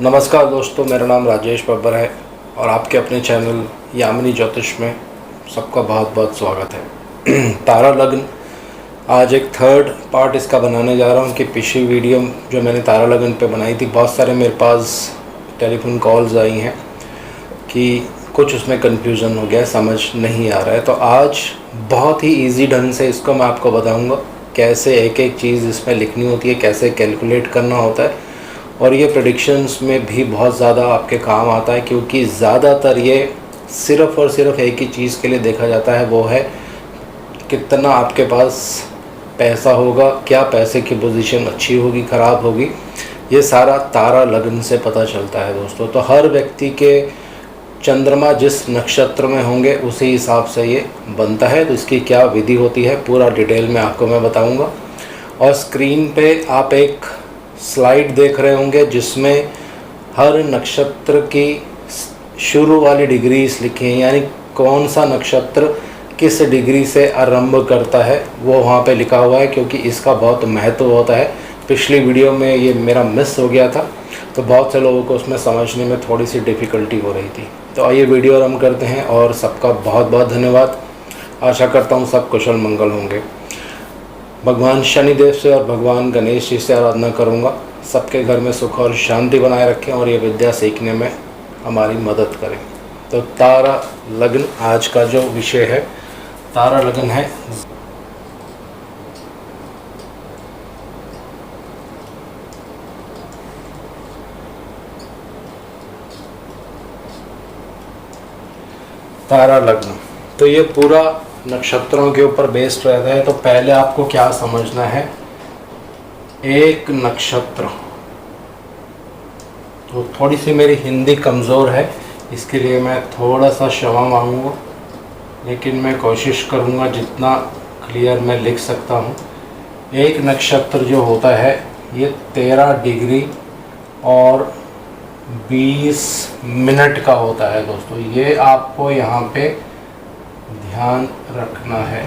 नमस्कार दोस्तों, मेरा नाम राजेश बब्बर है और आपके अपने चैनल यामिनी ज्योतिष में सबका बहुत बहुत स्वागत है। तारा लग्न आज एक थर्ड पार्ट इसका बनाने जा रहा हूँ कि पिछली वीडियो जो मैंने तारा लग्न पे बनाई थी, बहुत सारे मेरे पास टेलीफोन कॉल्स आई हैं कि कुछ उसमें कन्फ्यूज़न हो गया, समझ नहीं आ रहा है। तो आज बहुत ही इजी ढंग से इसको मैं आपको बताऊँगा कैसे एक एक चीज़ इसमें लिखनी होती है, कैसे कैलकुलेट करना होता है। और ये प्रेडिक्शंस में भी बहुत ज़्यादा आपके काम आता है, क्योंकि ज़्यादातर ये सिर्फ़ और सिर्फ एक ही चीज़ के लिए देखा जाता है, वो है कितना आपके पास पैसा होगा, क्या पैसे की पोजीशन अच्छी होगी, ख़राब होगी। ये सारा तारा लग्न से पता चलता है दोस्तों। तो हर व्यक्ति के चंद्रमा जिस नक्षत्र में होंगे उसी हिसाब से ये बनता है। तो इसकी क्या विधि होती है पूरा डिटेल में आपको मैं बताऊंगा। और स्क्रीन पे आप एक स्लाइड देख रहे होंगे जिसमें हर नक्षत्र की शुरू वाली डिग्रीज लिखी हैं, यानी कौन सा नक्षत्र किस डिग्री से आरंभ करता है वो वहाँ पे लिखा हुआ है, क्योंकि इसका बहुत महत्व होता है। पिछली वीडियो में ये मेरा मिस हो गया था, तो बहुत से लोगों को उसमें समझने में थोड़ी सी डिफ़िकल्टी हो रही थी। तो आइए वीडियो आरंभ करते हैं और सबका बहुत बहुत धन्यवाद। आशा करता हूँ सब कुशल मंगल होंगे। भगवान शनिदेव से और भगवान गणेश जी से आराधना करूँगा, सबके घर में सुख और शांति बनाए रखें और ये विद्या सीखने में हमारी मदद करें। तो तारा लग्न आज का जो विषय है, तारा लग्न है तारा लग्न। तो ये पूरा नक्षत्रों के ऊपर बेस्ड रहता है। तो पहले आपको क्या समझना है, एक नक्षत्र। तो थोड़ी सी मेरी हिंदी कमज़ोर है, इसके लिए मैं थोड़ा सा क्षमा मांगूंगा, लेकिन मैं कोशिश करूंगा जितना क्लियर मैं लिख सकता हूं। एक नक्षत्र जो होता है ये 13 डिग्री और 20 मिनट का होता है दोस्तों। ये आपको यहाँ पे ध्यान रखना है।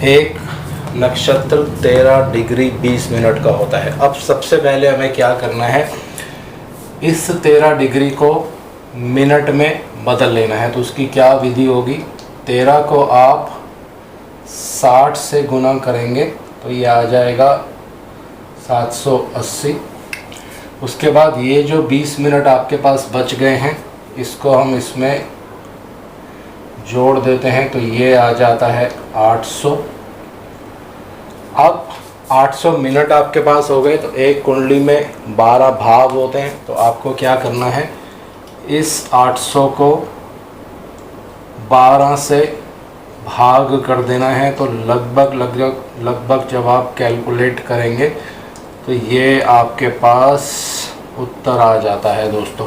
एक नक्षत्र 13 डिग्री 20 मिनट का होता है। अब सबसे पहले हमें क्या करना है, इस 13 डिग्री को मिनट में बदल लेना है। तो उसकी क्या विधि होगी, 13 को आप 60 से गुना करेंगे तो ये आ जाएगा 780। उसके बाद ये जो 20 मिनट आपके पास बच गए हैं, इसको हम इसमें जोड़ देते हैं तो ये आ जाता है 800। अब 800 मिनट आपके पास हो गए। तो एक कुंडली में 12 भाव होते हैं। तो आपको क्या करना है, इस 800 को 12 से भाग कर देना है। तो लगभग जब आप कैलकुलेट करेंगे तो ये आपके पास उत्तर आ जाता है दोस्तों।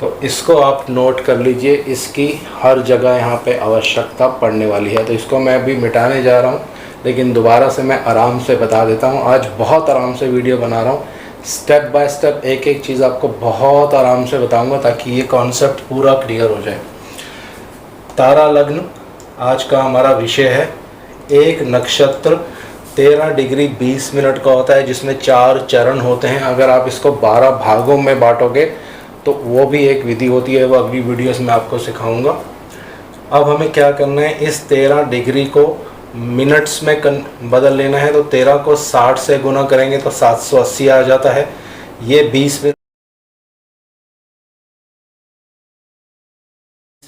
तो इसको आप नोट कर लीजिए, इसकी हर जगह यहाँ पे आवश्यकता पड़ने वाली है। तो इसको मैं अभी मिटाने जा रहा हूँ, लेकिन दोबारा से मैं आराम से बता देता हूँ। आज बहुत आराम से वीडियो बना रहा हूँ, स्टेप बाय स्टेप एक एक चीज़ आपको बहुत आराम से बताऊँगा ताकि ये कॉन्सेप्ट पूरा क्लियर हो जाए। तारा लग्न आज का हमारा विषय है। एक नक्षत्र 13 डिग्री 20 मिनट का होता है, जिसमें 4 चरण होते हैं। अगर आप इसको 12 भागों में बांटोगे तो वो भी एक विधि होती है, वो अगली वीडियोस में आपको सिखाऊंगा। अब हमें क्या करना है, इस 13 डिग्री को मिनट्स में बदल लेना है। तो 13 को 60 से गुना करेंगे तो 780 आ जाता है। ये 20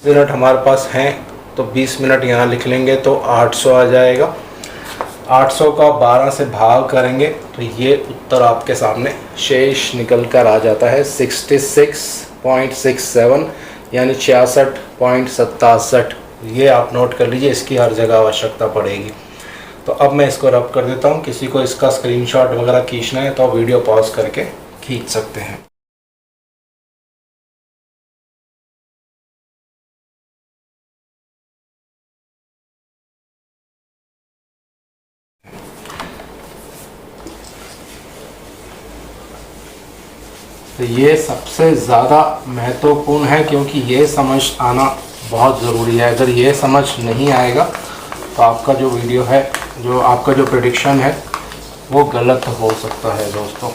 मिनट हमारे पास हैं, तो 20 मिनट यहाँ लिख लेंगे तो 800 आ जाएगा। 800 का 12 से भाग करेंगे तो ये उत्तर आपके सामने शेष निकल कर आ जाता है 66.67, यानी 66.67। ये आप नोट कर लीजिए, इसकी हर जगह आवश्यकता पड़ेगी। तो अब मैं इसको रब कर देता हूँ। किसी को इसका स्क्रीनशॉट वगैरह खींचना है तो वीडियो पॉज करके खींच सकते हैं। तो ये सबसे ज़्यादा महत्वपूर्ण है, क्योंकि ये समझ आना बहुत ज़रूरी है। अगर ये समझ नहीं आएगा तो आपका जो वीडियो है, जो आपका जो प्रेडिक्शन है, वो गलत हो सकता है दोस्तों।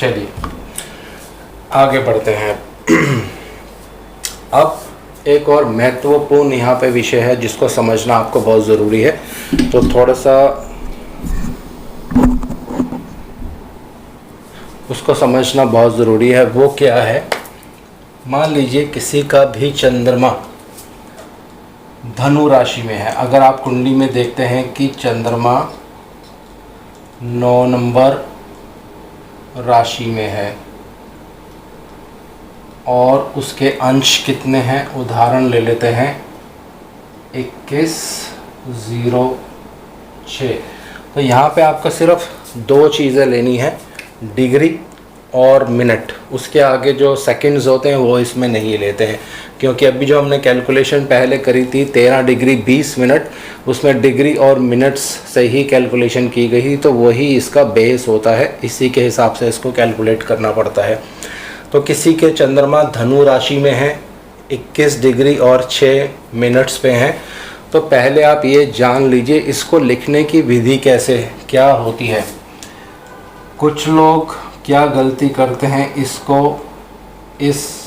चलिए आगे बढ़ते हैं। अब एक और महत्वपूर्ण यहाँ पे विषय है जिसको समझना आपको बहुत ज़रूरी है, तो थोड़ा सा उसको समझना बहुत ज़रूरी है। वो क्या है, मान लीजिए किसी का भी चंद्रमा धनु राशि में है। अगर आप कुंडली में देखते हैं कि चंद्रमा 9 नंबर राशि में है और उसके अंश कितने हैं, उदाहरण ले लेते हैं 2106। तो यहाँ पे आपको सिर्फ 2 चीज़ें लेनी है, डिग्री और मिनट। उसके आगे जो सेकंड्स होते हैं वो इसमें नहीं लेते हैं, क्योंकि अभी जो हमने कैलकुलेशन पहले करी थी 13 डिग्री 20 मिनट, उसमें डिग्री और मिनट्स से ही कैलकुलेशन की गई, तो वही इसका बेस होता है, इसी के हिसाब से इसको कैलकुलेट करना पड़ता है। तो किसी के चंद्रमा धनु राशि में है, 21 डिग्री और 6 मिनट्स पे हैं, तो पहले आप ये जान लीजिए इसको लिखने की विधि कैसे क्या होती है। कुछ लोग क्या गलती करते हैं, इसको इस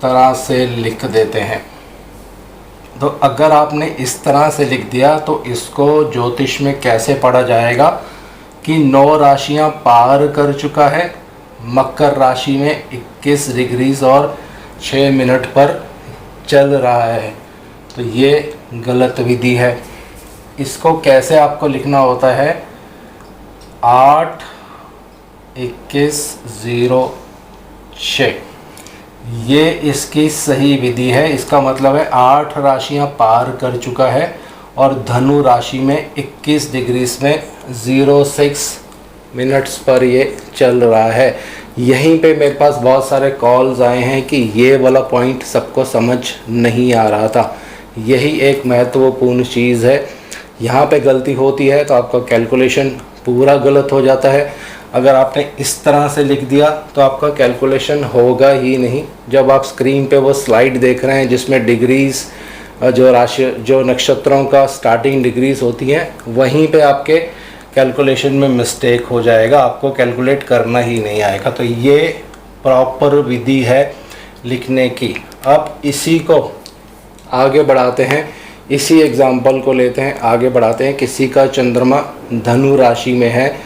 तरह से लिख देते हैं। तो अगर आपने इस तरह से लिख दिया तो इसको ज्योतिष में कैसे पढ़ा जाएगा कि 9 राशियां पार कर चुका है, मकर राशि में 21 डिग्रीज और 6 मिनट पर चल रहा है, तो ये गलत विधि है। इसको कैसे आपको लिखना होता है, 8-21-06, ये इसकी सही विधि है। इसका मतलब है 8 राशियां पार कर चुका है और धनु राशि में 21 डिग्रीज में 06 मिनट्स पर ये चल रहा है। यहीं पे मेरे पास बहुत सारे कॉल्स आए हैं कि ये वाला पॉइंट सबको समझ नहीं आ रहा था। यही एक महत्वपूर्ण चीज़ है, यहाँ पे गलती होती है तो आपका कैलकुलेशन पूरा गलत हो जाता है। अगर आपने इस तरह से लिख दिया तो आपका कैलकुलेशन होगा ही नहीं। जब आप स्क्रीन पे वो स्लाइड देख रहे हैं जिसमें डिग्रीज़ जो नक्षत्रों का स्टार्टिंग डिग्रीज़ होती हैं, वहीं पे आपके कैलकुलेशन में मिस्टेक हो जाएगा, आपको कैलकुलेट करना ही नहीं आएगा। तो ये प्रॉपर विधि है लिखने की। अब इसी को आगे बढ़ाते हैं, इसी एग्जाम्पल को लेते हैं, आगे बढ़ाते हैं। किसी का चंद्रमा धनु राशि में है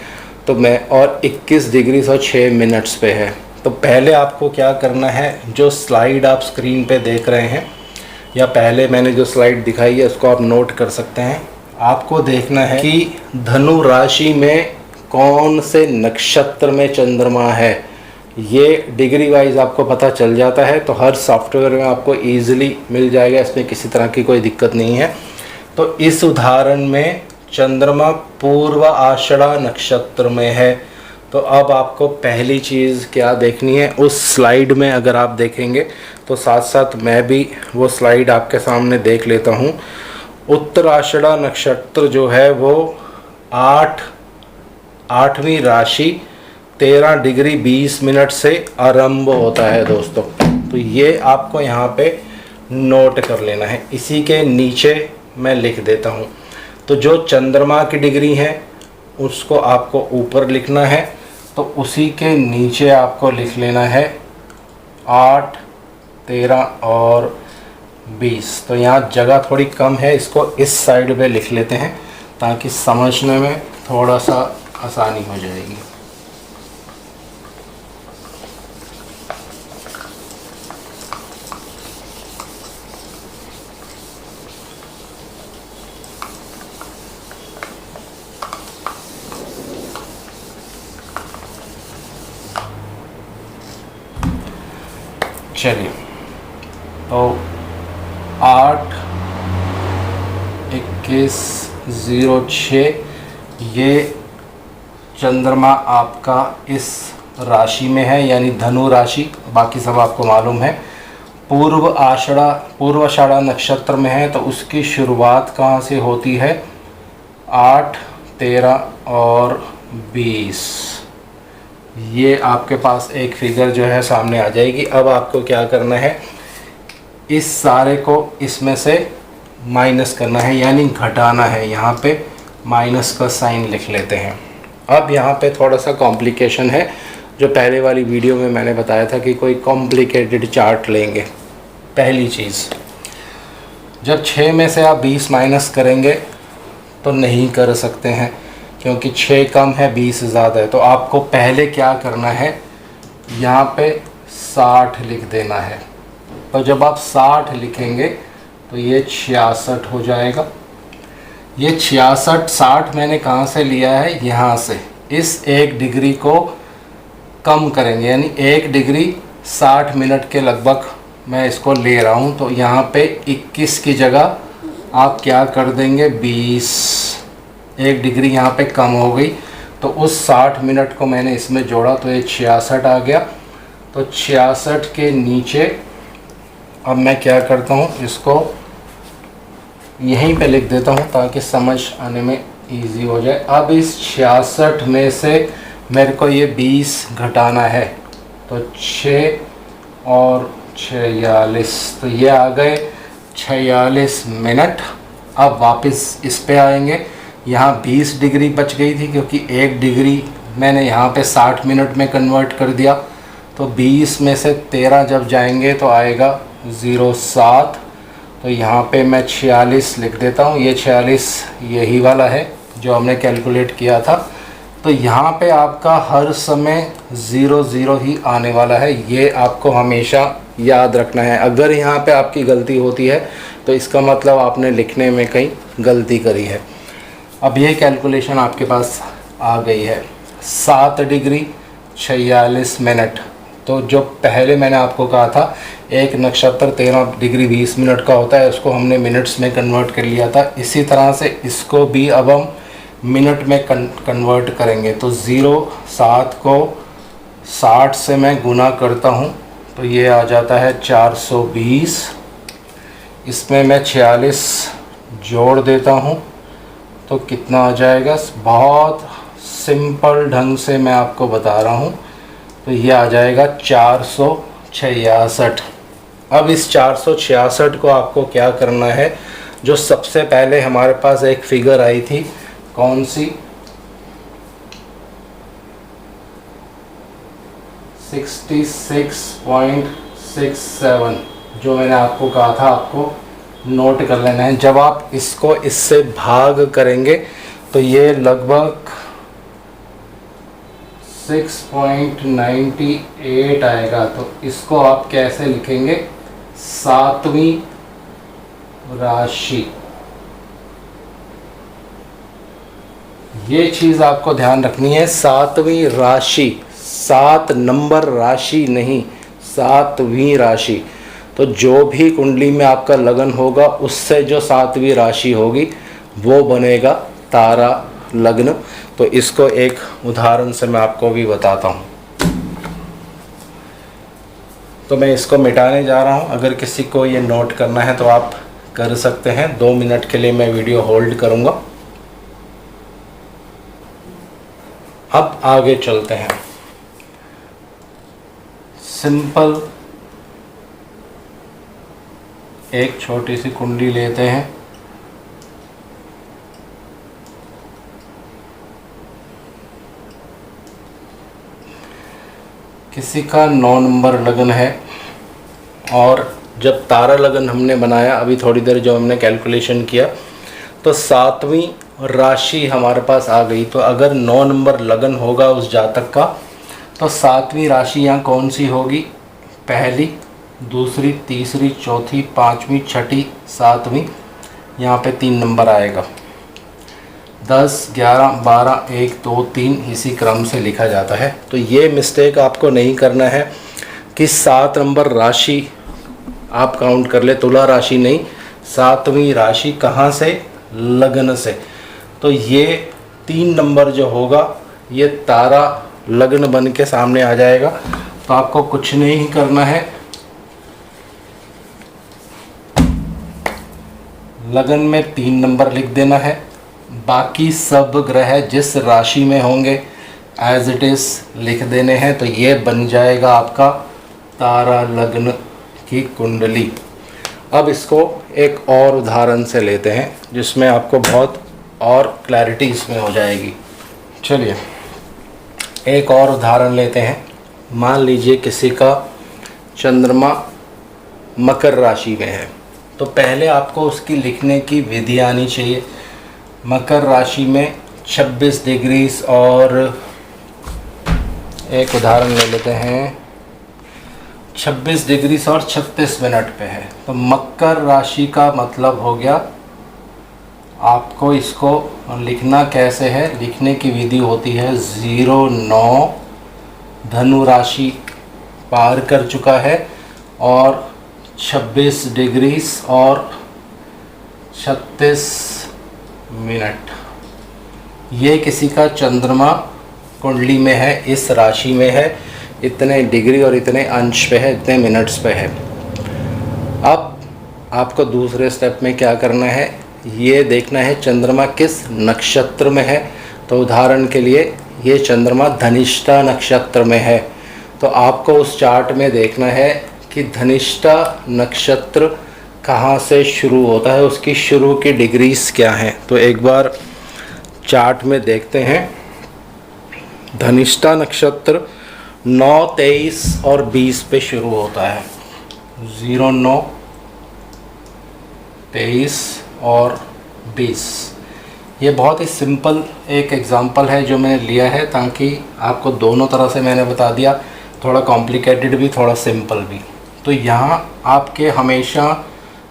तो मैं और 21 डिग्री और 6 मिनट्स पे है। तो पहले आपको क्या करना है, जो स्लाइड आप स्क्रीन पे देख रहे हैं या पहले मैंने जो स्लाइड दिखाई है उसको आप नोट कर सकते हैं। आपको देखना है कि धनु राशि में कौन से नक्षत्र में चंद्रमा है, ये डिग्री वाइज आपको पता चल जाता है। तो हर सॉफ्टवेयर में आपको ईजिली मिल जाएगा, इसमें किसी तरह की कोई दिक्कत नहीं है। तो इस उदाहरण में चंद्रमा पूर्व आषाढ़ा नक्षत्र में है। तो अब आपको पहली चीज़ क्या देखनी है, उस स्लाइड में अगर आप देखेंगे तो साथ साथ मैं भी वो स्लाइड आपके सामने देख लेता हूँ। उत्तराषाढ़ा नक्षत्र जो है वो 8वीं राशि 13 डिग्री 20 मिनट से आरंभ होता है दोस्तों। तो ये आपको यहाँ पे नोट कर लेना है। इसी के नीचे मैं लिख देता हूँ। तो जो चंद्रमा की डिग्री है उसको आपको ऊपर लिखना है, तो उसी के नीचे आपको लिख लेना है 8, 13 और 20। तो यहाँ जगह थोड़ी कम है, इसको इस साइड पे लिख लेते हैं ताकि समझने में थोड़ा सा आसानी हो जाएगी। चलिए, तो 8-21-06 ये चंद्रमा आपका इस राशि में है, यानी धनु राशि। बाकी सब आपको मालूम है। पूर्वाषाढ़ा नक्षत्र में है, तो उसकी शुरुआत कहाँ से होती है, 8, 13 और 20। ये आपके पास एक फिगर जो है सामने आ जाएगी। अब आपको क्या करना है, इस सारे को इसमें से माइनस करना है, यानी घटाना है। यहाँ पे माइनस का साइन लिख लेते हैं। अब यहाँ पे थोड़ा सा कॉम्प्लिकेशन है, जो पहले वाली वीडियो में मैंने बताया था कि कोई कॉम्प्लिकेटेड चार्ट लेंगे। पहली चीज़, जब 6 में से आप 20 माइनस करेंगे तो नहीं कर सकते हैं, क्योंकि 6 कम है 20 ज़्यादा है। तो आपको पहले क्या करना है, यहाँ पे 60 लिख देना है। तो जब आप 60 लिखेंगे तो ये 66 हो जाएगा। ये 66 60 मैंने कहाँ से लिया है, यहाँ से। इस 1 डिग्री को कम करेंगे, यानी 1 डिग्री 60 मिनट के लगभग मैं इसको ले रहा हूँ। तो यहाँ पे 21 की जगह आप क्या कर देंगे, 20। 1 डिग्री यहाँ पे कम हो गई, तो उस 60 मिनट को मैंने इसमें जोड़ा तो ये 66 आ गया। तो 66 के नीचे अब मैं क्या करता हूँ, इसको यहीं पे लिख देता हूँ ताकि समझ आने में इजी हो जाए। अब इस 66 में से मेरे को ये 20 घटाना है, तो 6 और 46, तो ये आ गए 46 मिनट। अब वापस इस पे आएंगे। यहाँ 20 डिग्री बच गई थी, क्योंकि 1 डिग्री मैंने यहाँ पे 60 मिनट में कन्वर्ट कर दिया। तो 20 में से 13 जब जाएंगे तो आएगा 07। तो यहाँ पे मैं 46 लिख देता हूँ। ये 46 यही वाला है जो हमने कैलकुलेट किया था। तो यहाँ पे आपका हर समय 00 ही आने वाला है, ये आपको हमेशा याद रखना है। अगर यहाँ पे आपकी गलती होती है तो इसका मतलब आपने लिखने में कहीं गलती करी है। अब ये कैलकुलेशन आपके पास आ गई है। 7 डिग्री 46 मिनट, तो जो पहले मैंने आपको कहा था एक नक्षत्र 13 डिग्री 20 मिनट का होता है, उसको हमने मिनट्स में कन्वर्ट कर लिया था। इसी तरह से इसको भी अब हम मिनट में कन्वर्ट करेंगे। तो 07 को 60 से मैं गुना करता हूँ तो ये आ जाता है 420। इसमें मैं 46 जोड़ देता हूँ तो कितना आ जाएगा, बहुत सिंपल ढंग से मैं आपको बता रहा हूँ। तो ये आ जाएगा 466। अब इस 466 को आपको क्या करना है, जो सबसे पहले हमारे पास एक फिगर आई थी, कौन सी, 66.67, जो मैंने आपको कहा था आपको नोट कर लेना है। जब आप इसको इससे भाग करेंगे तो ये लगभग 6.98 आएगा। तो इसको आप कैसे लिखेंगे, 7वीं राशि। ये चीज़ आपको ध्यान रखनी है, 7वीं राशि, 7 नंबर राशि नहीं, 7वीं राशि। तो जो भी कुंडली में आपका लगन होगा उससे जो 7वीं राशि होगी वो बनेगा तारा लग्न। तो इसको एक उदाहरण से मैं आपको भी बताता हूँ। तो मैं इसको मिटाने जा रहा हूँ। अगर किसी को ये नोट करना है तो आप कर सकते हैं। 2 मिनट के लिए मैं वीडियो होल्ड करूँगा। अब आगे चलते हैं। सिंपल एक छोटी सी कुंडली लेते हैं। किसी का 9 नंबर लगन है, और जब तारा लगन हमने बनाया अभी थोड़ी देर जो हमने कैलकुलेशन किया तो 7वीं राशि हमारे पास आ गई। तो अगर 9 नंबर लगन होगा उस जातक का तो 7वीं राशि यहाँ कौन सी होगी, पहली, दूसरी, तीसरी, चौथी, 5वीं, 6ठी, 7वीं। यहाँ पे 3 नंबर आएगा। 10, 11, 12, 1, 2, 3 इसी क्रम से लिखा जाता है। तो ये मिस्टेक आपको नहीं करना है कि 7 नंबर राशि आप काउंट कर ले, तुला राशि नहीं, 7वीं राशि कहाँ से, लगन से। तो ये 3 नंबर जो होगा ये तारा लग्न बन के सामने आ जाएगा। तो आपको कुछ नहीं करना है, लगन में 3 नंबर लिख देना है। बाकी सब ग्रह जिस राशि में होंगे एज इट इज़ लिख देने हैं। तो ये बन जाएगा आपका तारा लग्न की कुंडली। अब इसको एक और उदाहरण से लेते हैं जिसमें आपको बहुत और क्लैरिटी इसमें हो जाएगी। चलिए एक और उदाहरण लेते हैं। मान लीजिए किसी का चंद्रमा मकर राशि में है, तो पहले आपको उसकी लिखने की विधि आनी चाहिए। मकर राशि में 26 डिग्री और एक उदाहरण ले लेते हैं, 26 डिग्री और 36 मिनट पे है। तो मकर राशि का मतलब हो गया, आपको इसको लिखना कैसे है, लिखने की विधि होती है 09, धनु राशि पार कर चुका है और 26 डिग्री और 36 मिनट, ये किसी का चंद्रमा कुंडली में है, इस राशि में है, इतने डिग्री और इतने अंश पे है, इतने मिनट्स पे है। अब आपको दूसरे स्टेप में क्या करना है, ये देखना है चंद्रमा किस नक्षत्र में है। तो उदाहरण के लिए ये चंद्रमा धनिष्ठा नक्षत्र में है, तो आपको उस चार्ट में देखना है कि धनिष्ठा नक्षत्र कहाँ से शुरू होता है, उसकी शुरू की डिग्रीज क्या हैं। तो एक बार चार्ट में देखते हैं। धनिष्ठा नक्षत्र 9, 23 और 20 पे शुरू होता है। 09, 23 और 20। ये बहुत ही सिंपल एक एग्ज़ाम्पल है जो मैंने लिया है, ताकि आपको दोनों तरह से मैंने बता दिया, थोड़ा कॉम्प्लिकेटेड भी, थोड़ा सिंपल भी। तो यहाँ आपके हमेशा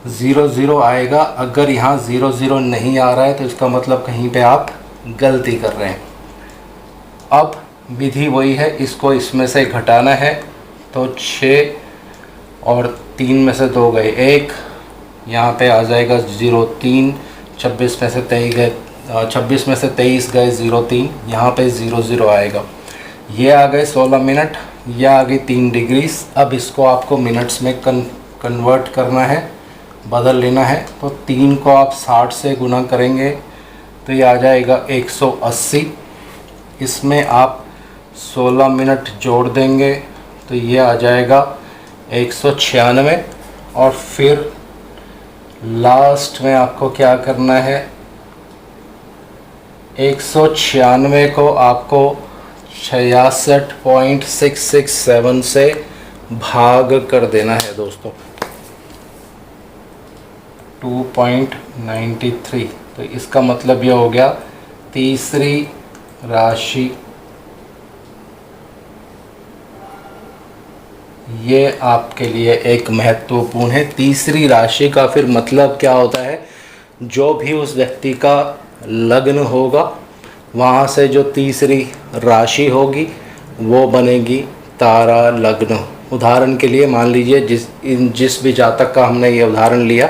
00 आएगा। अगर यहाँ 00 नहीं आ रहा है तो इसका मतलब कहीं पे आप गलती कर रहे हैं। अब विधि वही है, इसको इसमें से घटाना है। तो 6 और 3 में से 2 गए 1, यहाँ पे आ जाएगा 03, 26 में से 23 गए, 26 में से 23 गए 03, यहाँ पे 00 आएगा। ये आ गए 16 मिनट, यह आ गई 3 डिग्री। अब इसको आपको मिनट्स में कन्वर्ट करना है, बदल लेना है। तो 3 को आप 60 से गुना करेंगे तो ये आ जाएगा 180। इसमें आप 16 मिनट जोड़ देंगे तो ये आ जाएगा 196। और फिर लास्ट में आपको क्या करना है, 196 को आपको 66.667 से भाग कर देना है दोस्तों, 2.93। तो इसका मतलब ये हो गया तीसरी राशि, ये आपके लिए एक महत्वपूर्ण है। तीसरी राशि का फिर मतलब क्या होता है, जो भी उस व्यक्ति का लग्न होगा वहाँ से जो तीसरी राशि होगी वो बनेगी तारा लग्न। उदाहरण के लिए मान लीजिए जिस भी जातक का हमने ये उदाहरण लिया,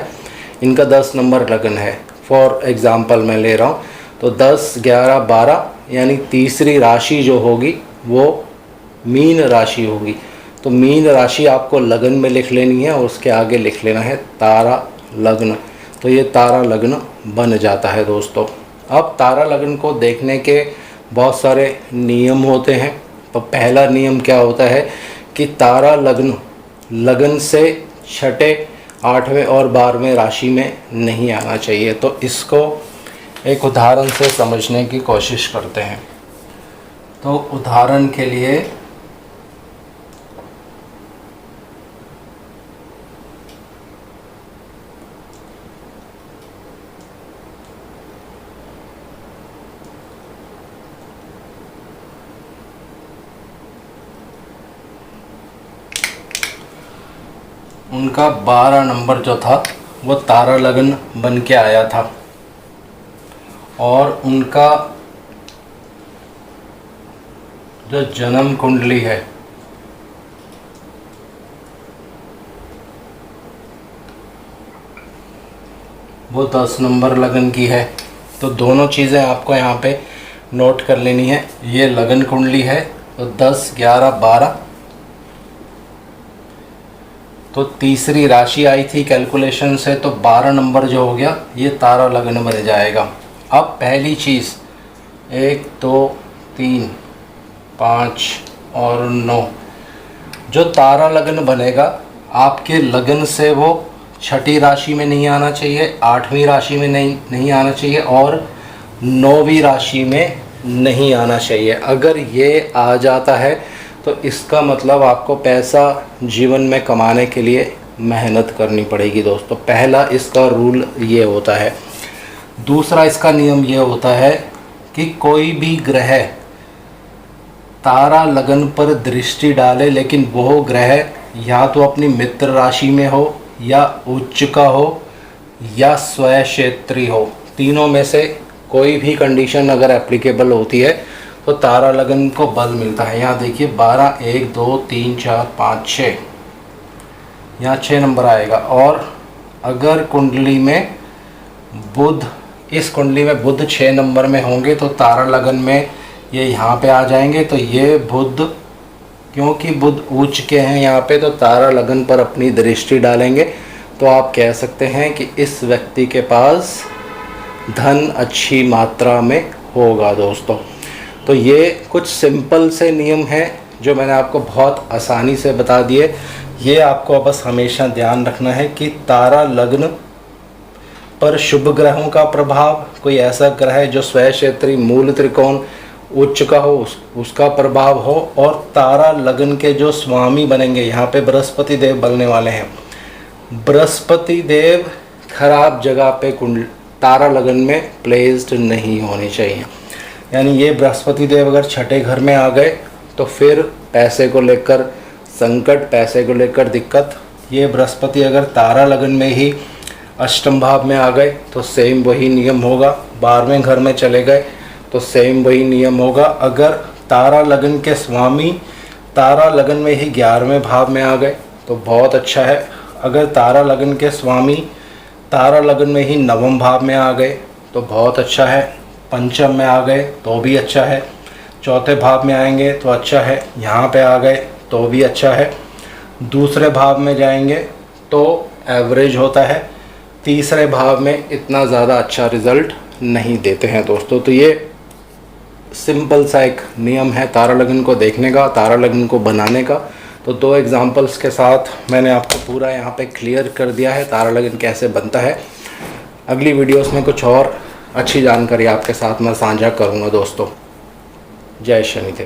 इनका 10 नंबर लग्न है, फॉर एग्ज़ाम्पल मैं ले रहा हूँ। तो 10, 11, 12 यानी तीसरी राशि जो होगी वो मीन राशि होगी। तो मीन राशि आपको लगन में लिख लेनी है और उसके आगे लिख लेना है तारा लग्न। तो ये तारा लग्न बन जाता है दोस्तों। अब तारा लग्न को देखने के बहुत सारे नियम होते हैं। तो पहला नियम क्या होता है कि तारा लग्न लगन से छठे, 8वें और 12वें राशि में नहीं आना चाहिए। तो इसको एक उदाहरण से समझने की कोशिश करते हैं। तो उदाहरण के लिए उनका 12 नंबर जो था वो तारा लग्न बन के आया था और उनका जो जन्म कुंडली है वो 10 नंबर लगन की है। तो दोनों चीज़ें आपको यहाँ पे नोट कर लेनी है। ये लगन कुंडली है तो 10, 11, 12। तो तीसरी राशि आई थी कैलकुलेशन से, तो 12 नंबर जो हो गया ये तारा लग्न बन जाएगा। अब पहली चीज़ 1, 2, 3, 5 और 9, जो तारा लग्न बनेगा आपके लगन से वो छठी राशि में नहीं आना चाहिए, 8वीं राशि में नहीं आना चाहिए और 9वीं राशि में नहीं आना चाहिए। अगर ये आ जाता है तो इसका मतलब आपको पैसा जीवन में कमाने के लिए मेहनत करनी पड़ेगी दोस्तों। पहला इसका रूल ये होता है। दूसरा इसका नियम ये होता है कि कोई भी ग्रह तारा लगन पर दृष्टि डाले, लेकिन वो ग्रह या तो अपनी मित्र राशि में हो, या उच्च का हो, या स्वक्षेत्री हो। तीनों में से कोई भी कंडीशन अगर एप्लीकेबल होती है तो तारा लगन को बल मिलता है। यहाँ देखिए 12, 1, 2, 3, 4, 5, 6, यहाँ 6 नंबर आएगा। और अगर कुंडली में बुध, इस कुंडली में बुध 6 नंबर में होंगे तो तारा लगन में ये यहाँ पे आ जाएंगे। तो ये बुध, क्योंकि बुध उच्च के हैं यहाँ पे, तो तारा लगन पर अपनी दृष्टि डालेंगे। तो आप कह सकते हैं कि इस व्यक्ति के पास धन अच्छी मात्रा में होगा दोस्तों। तो ये कुछ सिंपल से नियम हैं जो मैंने आपको बहुत आसानी से बता दिए। ये आपको बस हमेशा ध्यान रखना है कि तारा लग्न पर शुभ ग्रहों का प्रभाव, कोई ऐसा ग्रह जो स्वक्षेत्री, मूल त्रिकोण, उच्च का हो, उसका प्रभाव हो। और तारा लगन के जो स्वामी बनेंगे, यहाँ पे बृहस्पति देव बनने वाले हैं। बृहस्पति देव खराब जगह पे तारा लगन में प्लेस्ड नहीं होने चाहिए। यानी ये बृहस्पति देव अगर छठे घर में आ गए तो फिर पैसे को लेकर संकट, पैसे को लेकर दिक्कत। ये बृहस्पति अगर तारा लगन में ही अष्टम भाव में आ गए तो सेम वही नियम होगा। 12वें घर में चले गए तो सेम वही नियम होगा। अगर तारा लगन के स्वामी तारा लगन में ही 11वें भाव में आ गए तो बहुत अच्छा है। अगर तारा लगन के स्वामी तारा लगन में ही 9वें भाव में आ गए तो बहुत अच्छा है। पंचम में आ गए तो भी अच्छा है। चौथे भाव में आएंगे तो अच्छा है। यहाँ पे आ गए तो भी अच्छा है। दूसरे भाव में जाएंगे तो एवरेज होता है। तीसरे भाव में इतना ज़्यादा अच्छा रिज़ल्ट नहीं देते हैं दोस्तों। तो ये सिंपल सा एक नियम है तारा लगन को देखने का, तारा लगन को बनाने का। तो 2 एग्जांपल्स के साथ मैंने आपको पूरा यहाँ पे क्लियर कर दिया है तारा लगन कैसे बनता है। अगली वीडियोस में कुछ और अच्छी जानकारी आपके साथ मैं साझा करूँगा दोस्तों। जय शनिदेव।